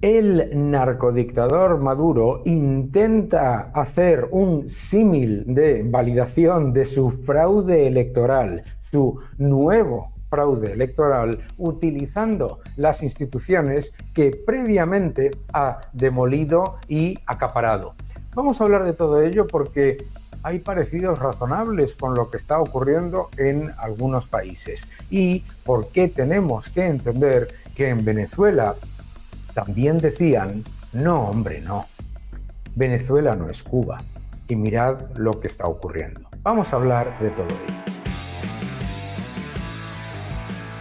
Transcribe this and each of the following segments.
El narcodictador Maduro intenta hacer un símil de validación de su fraude electoral, su nuevo fraude electoral, utilizando las instituciones que previamente ha demolido y acaparado. Vamos a hablar de todo ello porque hay parecidos razonables con lo que está ocurriendo en algunos países y por qué tenemos que entender que en Venezuela también decían, no, hombre, no, Venezuela no es Cuba. Y mirad lo que está ocurriendo. Vamos a hablar de todo ello.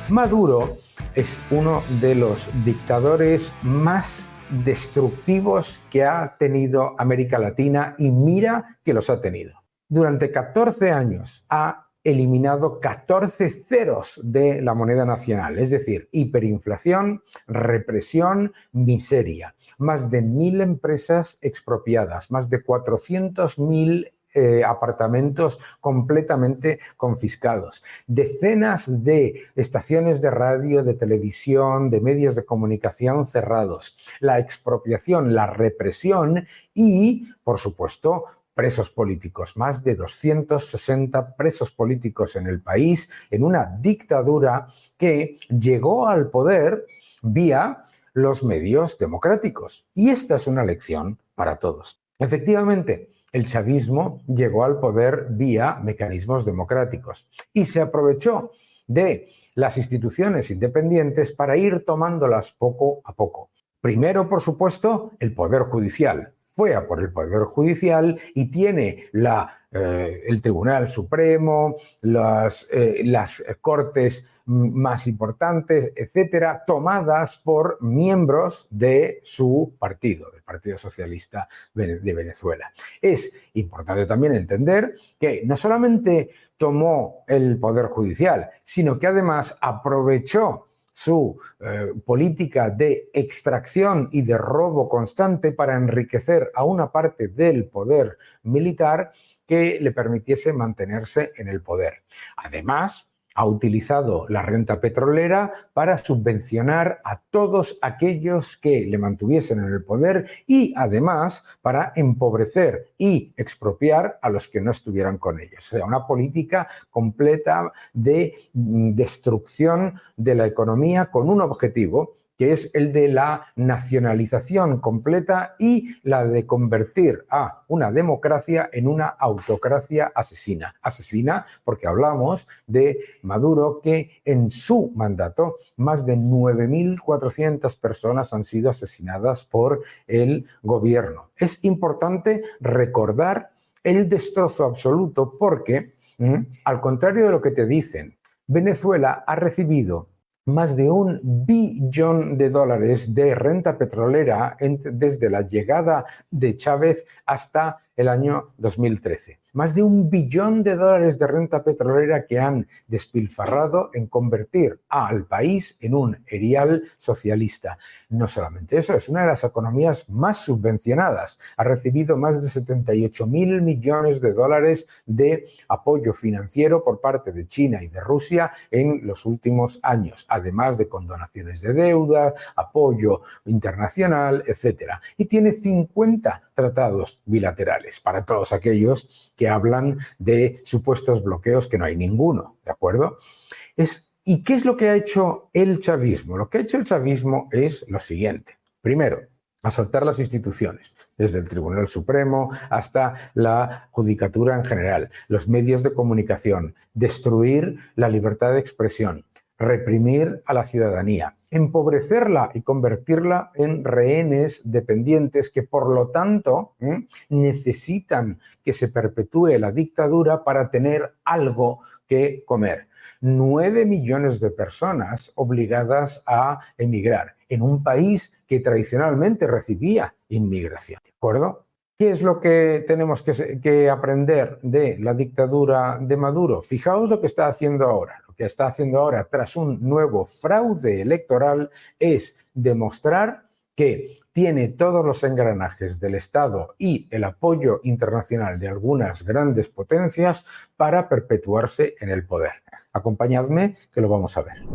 Maduro es uno de los dictadores más destructivos que ha tenido América Latina y mira que los ha tenido. Durante 14 años ha eliminado 14 ceros de la moneda nacional, es decir, hiperinflación, represión, miseria. Más de 1.000 empresas expropiadas, más de 400.000 apartamentos completamente confiscados, decenas de estaciones de radio, de televisión, de medios de comunicación cerrados, la expropiación, la represión y, por supuesto, presos políticos, más de 260 presos políticos en el país, en una dictadura que llegó al poder vía los medios democráticos. Y esta es una lección para todos. Efectivamente, el chavismo llegó al poder vía mecanismos democráticos y se aprovechó de las instituciones independientes para ir tomándolas poco a poco. Primero, por supuesto, el Poder Judicial. Fue a por el Poder Judicial y tiene el Tribunal Supremo, las cortes más importantes, etcétera, tomadas por miembros de su partido, del Partido Socialista de Venezuela. Es importante también entender que no solamente tomó el Poder Judicial, sino que además aprovechó su política de extracción y de robo constante para enriquecer a una parte del poder militar que le permitiese mantenerse en el poder. Además, ha utilizado la renta petrolera para subvencionar a todos aquellos que le mantuviesen en el poder y además para empobrecer y expropiar a los que no estuvieran con ellos. O sea, una política completa de destrucción de la economía con un objetivo, que es el de la nacionalización completa y la de convertir a una democracia en una autocracia asesina. Asesina porque hablamos de Maduro, que en su mandato más de 9.400 personas han sido asesinadas por el gobierno. Es importante recordar el destrozo absoluto porque, al contrario de lo que te dicen, Venezuela ha recibido más de $1 billón de renta petrolera desde la llegada de Chávez hasta el año 2013. Más de $1 billón de renta petrolera que han despilfarrado en convertir al país en un erial socialista. No solamente eso, es una de las economías más subvencionadas. Ha recibido más de 78.000 millones de dólares de apoyo financiero por parte de China y de Rusia en los últimos años, además de condonaciones de deuda, apoyo internacional, etc. Y tiene 50 tratados bilaterales para todos aquellos que hablan de supuestos bloqueos, que no hay ninguno, ¿de acuerdo? ¿Y qué es lo que ha hecho el chavismo? Lo que ha hecho el chavismo es lo siguiente. Primero, asaltar las instituciones, desde el Tribunal Supremo hasta la Judicatura en general, los medios de comunicación, destruir la libertad de expresión, reprimir a la ciudadanía, empobrecerla y convertirla en rehenes dependientes que, por lo tanto, necesitan que se perpetúe la dictadura para tener algo que comer. 9 millones de personas obligadas a emigrar en un país que tradicionalmente recibía inmigración, ¿de acuerdo? ¿Qué es lo que tenemos que aprender de la dictadura de Maduro? Fijaos lo que está haciendo ahora. Lo que está haciendo ahora, tras un nuevo fraude electoral, es demostrar que tiene todos los engranajes del Estado y el apoyo internacional de algunas grandes potencias para perpetuarse en el poder. Acompañadme que lo vamos a ver.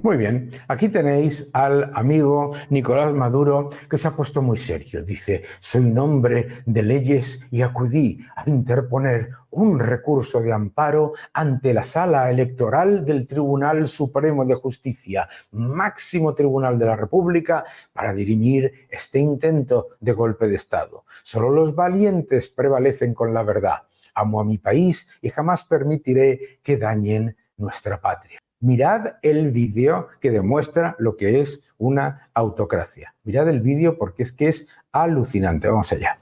Muy bien, aquí tenéis al amigo Nicolás Maduro que se ha puesto muy serio. Dice, soy un hombre de leyes y acudí a interponer un recurso de amparo ante la Sala Electoral del Tribunal Supremo de Justicia, máximo tribunal de la República, para dirimir este intento de golpe de Estado. Solo los valientes prevalecen con la verdad. Amo a mi país y jamás permitiré que dañen nuestra patria. Mirad el vídeo que demuestra lo que es una autocracia. Mirad el vídeo porque es que es alucinante. Vamos allá.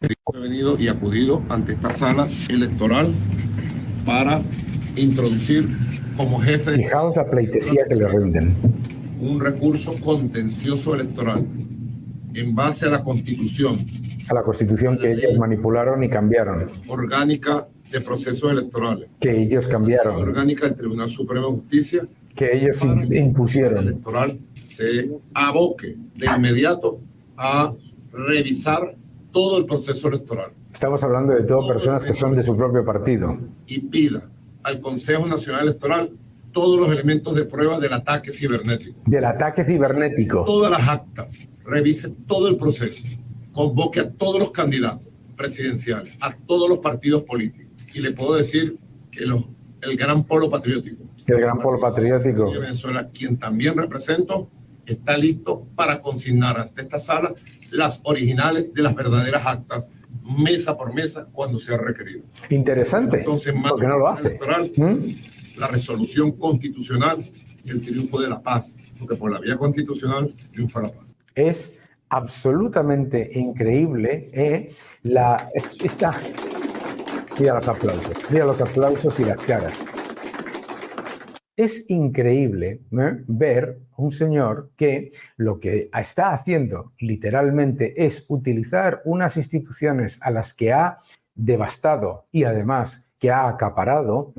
He venido y acudido ante esta sala electoral para introducir como jefe... Fijaos la pleitesía que le rinden. Un recurso contencioso electoral en base a la Constitución. A la Constitución que ellos manipularon y cambiaron. Orgánica de procesos electorales. Que ellos cambiaron. Orgánica del Tribunal Supremo de Justicia. Que ellos impusieron. El electoral se aboque de inmediato a revisar todo el proceso electoral. Estamos hablando de todo personas que son de su propio partido. Y pida al Consejo Nacional Electoral todos los elementos de prueba del ataque cibernético. Del ataque cibernético. Todas las actas, revise todo el proceso, convoque a todos los candidatos presidenciales, a todos los partidos políticos. Y le puedo decir que el gran polo patriótico. El gran polo patriótico. De Venezuela, quien también represento, está listo para consignar ante esta sala las originales de las verdaderas actas, mesa por mesa, cuando sea requerido. Interesante. Entonces, ¿por qué no lo hace? Electoral, la resolución constitucional y el triunfo de la paz, porque por la vía constitucional triunfa la paz. Es absolutamente increíble mira los aplausos y las caras. Es increíble ver un señor que lo que está haciendo literalmente es utilizar unas instituciones a las que ha devastado y además que ha acaparado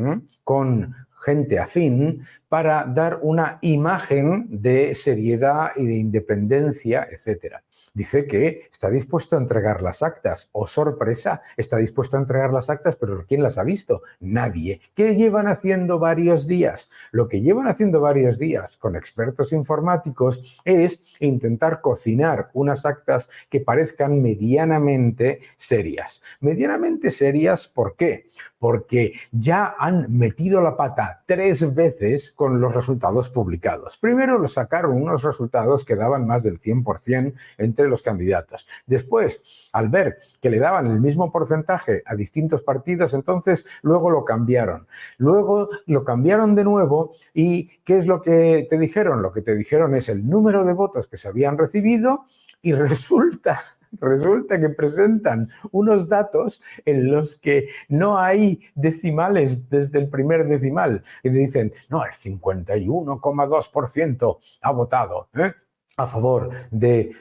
con gente afín para dar una imagen de seriedad y de independencia, etcétera. Dice que está dispuesto a entregar las actas. ¡Oh, sorpresa! Está dispuesto a entregar las actas, pero ¿quién las ha visto? Nadie. ¿Qué llevan haciendo varios días? Lo que llevan haciendo varios días con expertos informáticos es intentar cocinar unas actas que parezcan medianamente serias. Medianamente serias, ¿por qué? Porque ya han metido la pata 3 veces con los resultados publicados. Primero los sacaron unos resultados que daban más del 100% entre los candidatos. Después, al ver que le daban el mismo porcentaje a distintos partidos, entonces luego lo cambiaron. Luego lo cambiaron de nuevo y ¿qué es lo que te dijeron? Lo que te dijeron es el número de votos que se habían recibido y resulta que presentan unos datos en los que no hay decimales desde el primer decimal. Y te dicen, no, el 51,2% ha votado a favor de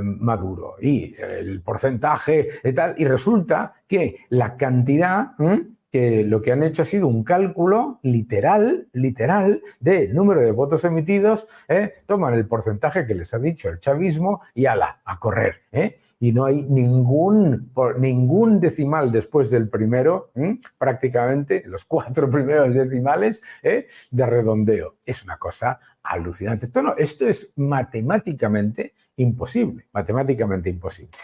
Maduro. Y el porcentaje y tal. Y resulta que la cantidad... que lo que han hecho ha sido un cálculo literal de número de votos emitidos, toman el porcentaje que les ha dicho el chavismo y ala, a correr, y no hay ningún decimal después del primero, prácticamente los 4 primeros decimales de redondeo. Es una cosa alucinante. Esto es matemáticamente imposible,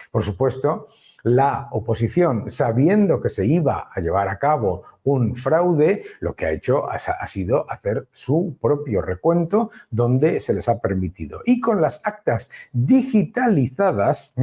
Por supuesto, la oposición, sabiendo que se iba a llevar a cabo un fraude, lo que ha hecho ha sido hacer su propio recuento donde se les ha permitido. Y con las actas digitalizadas,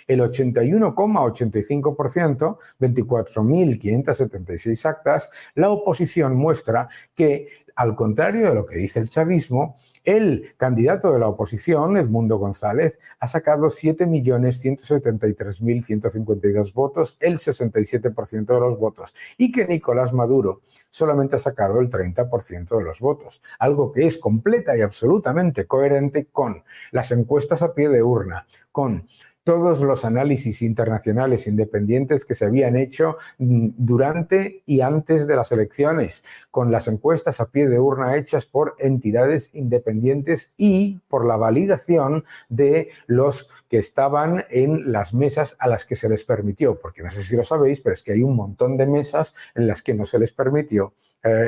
el 81,85%, 24.576 actas, la oposición muestra que, al contrario de lo que dice el chavismo, el candidato de la oposición, Edmundo González, ha sacado 7.173.152 votos, el 67% de los votos, y que Nicolás Maduro solamente ha sacado el 30% de los votos, algo que es completa y absolutamente coherente con las encuestas a pie de urna, con todos los análisis internacionales independientes que se habían hecho durante y antes de las elecciones, con las encuestas a pie de urna hechas por entidades independientes y por la validación de los que estaban en las mesas a las que se les permitió, porque no sé si lo sabéis, pero es que hay un montón de mesas en las que no se les permitió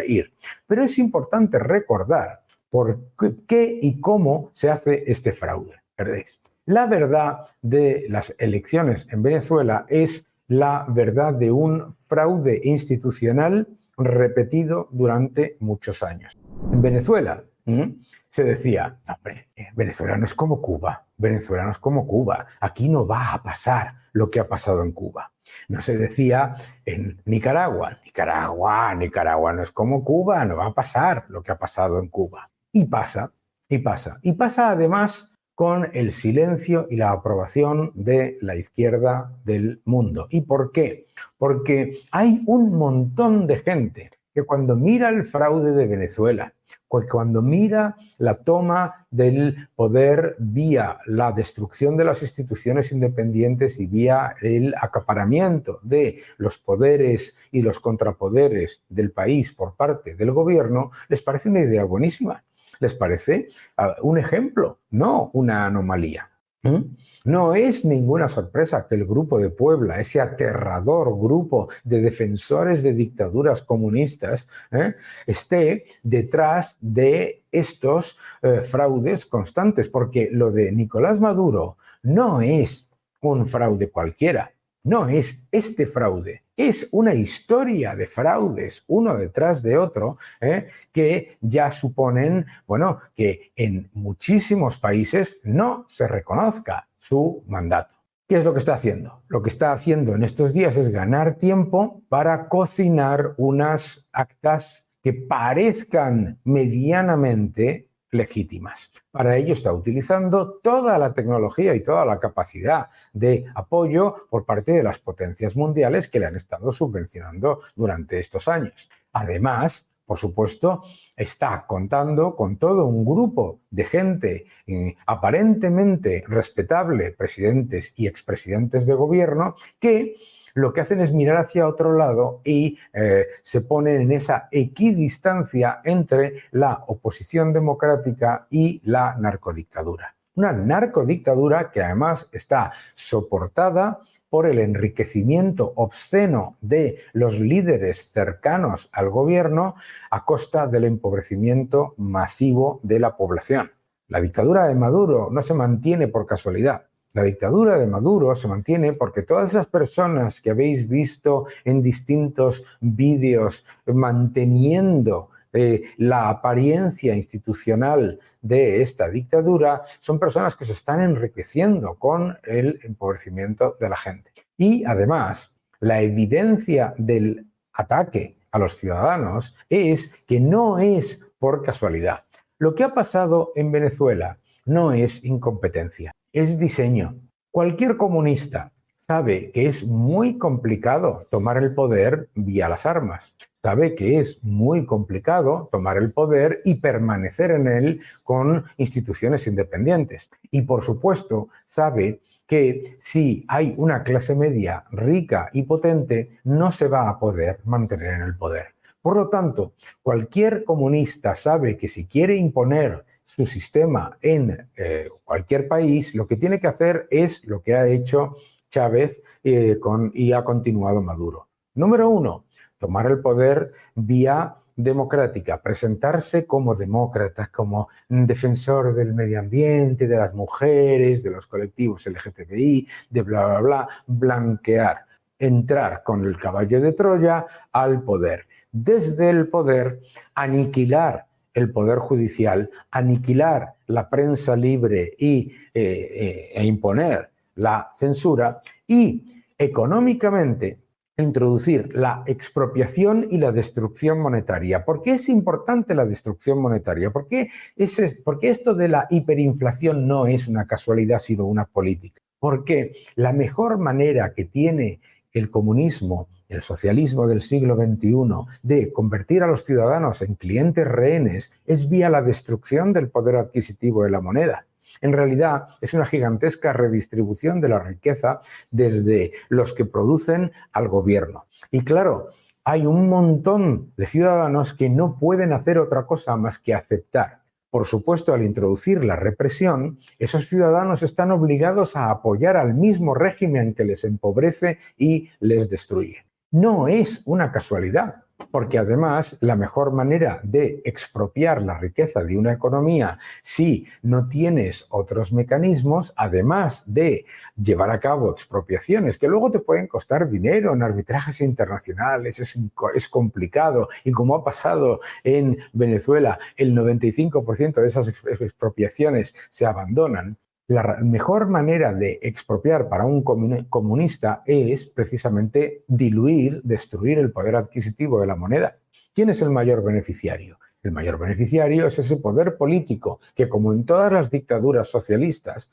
ir. Pero es importante recordar por qué y cómo se hace este fraude, ¿veréis? La verdad de las elecciones en Venezuela es la verdad de un fraude institucional repetido durante muchos años. En Venezuela se decía, hombre, Venezuela no es como Cuba, Venezuela no es como Cuba, aquí no va a pasar lo que ha pasado en Cuba. No se decía en Nicaragua, Nicaragua no es como Cuba, no va a pasar lo que ha pasado en Cuba. Y pasa, y pasa. Y pasa además con el silencio y la aprobación de la izquierda del mundo. ¿Y por qué? Porque hay un montón de gente que cuando mira el fraude de Venezuela, cuando mira la toma del poder vía la destrucción de las instituciones independientes y vía el acaparamiento de los poderes y los contrapoderes del país por parte del gobierno, les parece una idea buenísima. Les parece un ejemplo, no una anomalía. No es ninguna sorpresa que el Grupo de Puebla, ese aterrador grupo de defensores de dictaduras comunistas, esté detrás de estos fraudes constantes, porque lo de Nicolás Maduro no es un fraude cualquiera, no es este fraude. Es una historia de fraudes, uno detrás de otro, que ya suponen, bueno, que en muchísimos países no se reconozca su mandato. ¿Qué es lo que está haciendo? Lo que está haciendo en estos días es ganar tiempo para cocinar unas actas que parezcan medianamente legítimas. Para ello está utilizando toda la tecnología y toda la capacidad de apoyo por parte de las potencias mundiales que le han estado subvencionando durante estos años. Además, por supuesto, está contando con todo un grupo de gente aparentemente respetable, presidentes y expresidentes de gobierno, que lo que hacen es mirar hacia otro lado y se ponen en esa equidistancia entre la oposición democrática y la narcodictadura. Una narcodictadura que además está soportada por el enriquecimiento obsceno de los líderes cercanos al gobierno a costa del empobrecimiento masivo de la población. La dictadura de Maduro no se mantiene por casualidad. La dictadura de Maduro se mantiene porque todas esas personas que habéis visto en distintos vídeos manteniendo la apariencia institucional de esta dictadura son personas que se están enriqueciendo con el empobrecimiento de la gente. Y además, la evidencia del ataque a los ciudadanos es que no es por casualidad. Lo que ha pasado en Venezuela no es incompetencia, es diseño. Cualquier comunista sabe que es muy complicado tomar el poder vía las armas. Sabe que es muy complicado tomar el poder y permanecer en él con instituciones independientes. Y por supuesto, sabe que si hay una clase media rica y potente, no se va a poder mantener en el poder. Por lo tanto, cualquier comunista sabe que si quiere imponer su sistema en cualquier país, lo que tiene que hacer es lo que ha hecho Chávez y ha continuado Maduro. Número 1, tomar el poder vía democrática, presentarse como demócrata, como defensor del medio ambiente, de las mujeres, de los colectivos LGTBI, de bla, bla, bla, blanquear, entrar con el caballo de Troya al poder. Desde el poder, aniquilar el poder judicial, aniquilar la prensa libre e imponer la censura y económicamente introducir la expropiación y la destrucción monetaria. ¿Por qué es importante la destrucción monetaria? ¿Por qué esto de la hiperinflación no es una casualidad, sino una política? Porque la mejor manera que tiene el comunismo, el socialismo del siglo XXI, de convertir a los ciudadanos en clientes rehenes es vía la destrucción del poder adquisitivo de la moneda. En realidad es una gigantesca redistribución de la riqueza desde los que producen al gobierno. Y claro, hay un montón de ciudadanos que no pueden hacer otra cosa más que aceptar. Por supuesto, al introducir la represión, esos ciudadanos están obligados a apoyar al mismo régimen que les empobrece y les destruye. No es una casualidad, porque además la mejor manera de expropiar la riqueza de una economía si no tienes otros mecanismos, además de llevar a cabo expropiaciones que luego te pueden costar dinero en arbitrajes internacionales, es complicado, y como ha pasado en Venezuela, el 95% de esas expropiaciones se abandonan. La mejor manera de expropiar para un comunista es precisamente diluir, destruir el poder adquisitivo de la moneda. ¿Quién es el mayor beneficiario? El mayor beneficiario es ese poder político que, como en todas las dictaduras socialistas,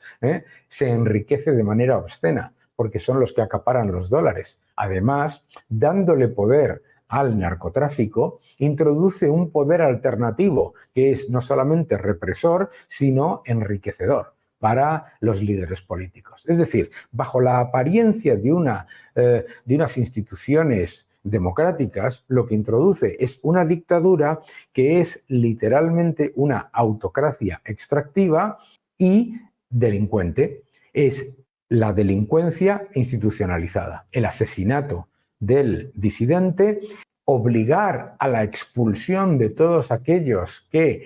se enriquece de manera obscena, porque son los que acaparan los dólares. Además, dándole poder al narcotráfico, introduce un poder alternativo que es no solamente represor, sino enriquecedor para los líderes políticos. Es decir, bajo la apariencia de unas instituciones democráticas, lo que introduce es una dictadura que es literalmente una autocracia extractiva y delincuente. Es la delincuencia institucionalizada, el asesinato del disidente, obligar a la expulsión de todos aquellos que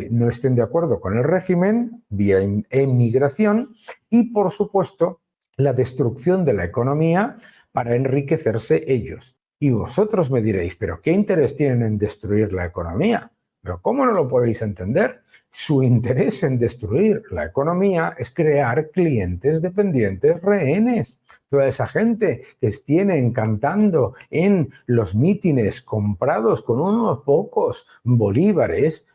no estén de acuerdo con el régimen vía emigración y, por supuesto, la destrucción de la economía para enriquecerse ellos. Y vosotros me diréis, ¿pero qué interés tienen en destruir la economía? ¿Pero cómo no lo podéis entender? Su interés en destruir la economía es crear clientes dependientes rehenes. Toda esa gente que tienen cantando en los mítines comprados con unos pocos bolívares,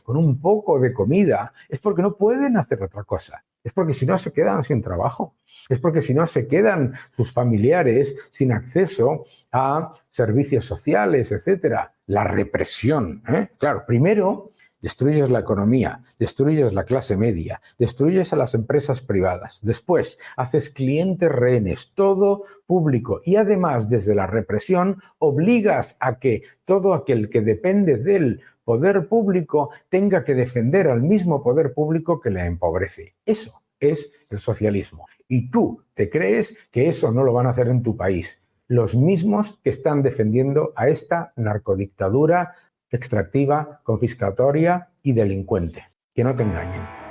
con un poco de comida, es porque no pueden hacer otra cosa. Es porque si no se quedan sin trabajo. Es porque si no se quedan sus familiares sin acceso a servicios sociales, etc. La represión. Claro, primero destruyes la economía, destruyes la clase media, destruyes a las empresas privadas. Después, haces clientes rehenes, todo público. Y además, desde la represión, obligas a que todo aquel que depende del poder público tenga que defender al mismo poder público que le empobrece. Eso es el socialismo. Y tú te crees que eso no lo van a hacer en tu país. Los mismos que están defendiendo a esta narcodictadura extractiva, confiscatoria y delincuente. Que no te engañen.